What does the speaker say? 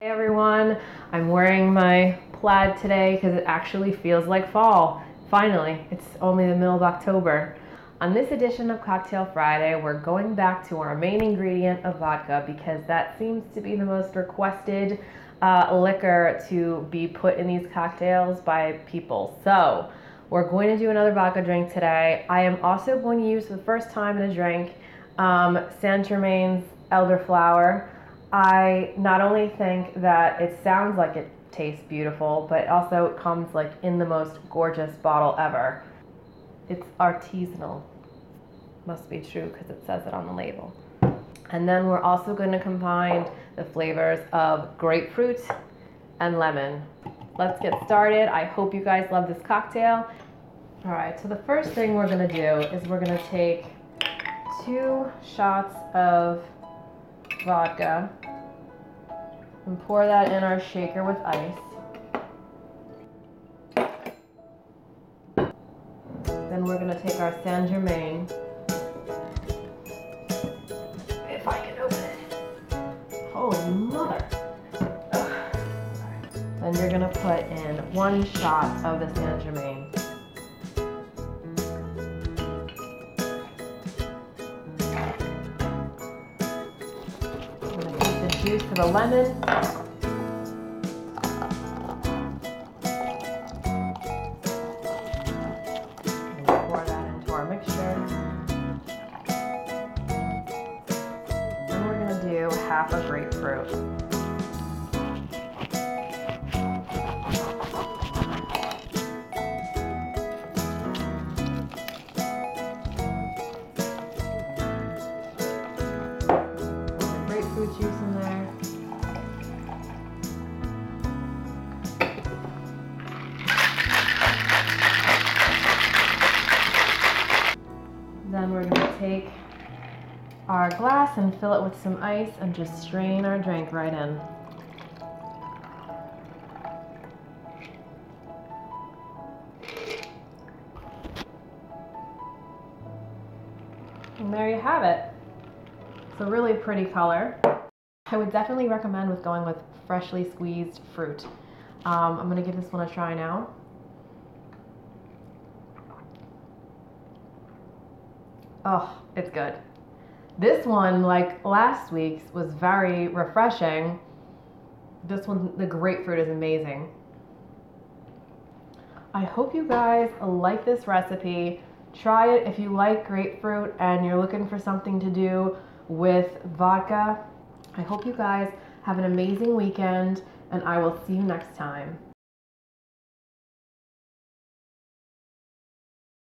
Hey everyone, I'm wearing my plaid today because it actually feels like fall. Finally, it's only the middle of October. On this edition of Cocktail Friday, we're going back to our main ingredient of vodka because that seems to be the most requested liquor to be put in these cocktails by people. So we're going to do another vodka drink today. I am also going to use for the first time in a drink St Germain's Elderflower. I not only think that it sounds like it tastes beautiful, but also it comes like in the most gorgeous bottle ever. It's artisanal. Must be true because it says it on the label. And then we're also going to combine the flavors of grapefruit and lemon. Let's get started. I hope you guys love this cocktail. All right, so the first thing we're going to do is we're going to take 2 shots of vodka and pour that in our shaker with ice. Then we're going to take our St Germain. If I can open it. Holy mother. Ugh. Then you're going to put in 1 shot of the St Germain. I'm going to keep the juice of the lemon. Pour that into our mixture. Then we're going to do half a grapefruit. Grapefruit juice in there. Then we're going to take our glass and fill it with some ice and just strain our drink right in. And there you have it. It's a really pretty color. I would definitely recommend going with freshly squeezed fruit. I'm going to give this one a try now. Oh, it's good. This one, like last week's, was very refreshing. This one, the grapefruit, is amazing. I hope you guys like this recipe. Try it if you like grapefruit and you're looking for something to do with vodka. I hope you guys have an amazing weekend, and I will see you next time.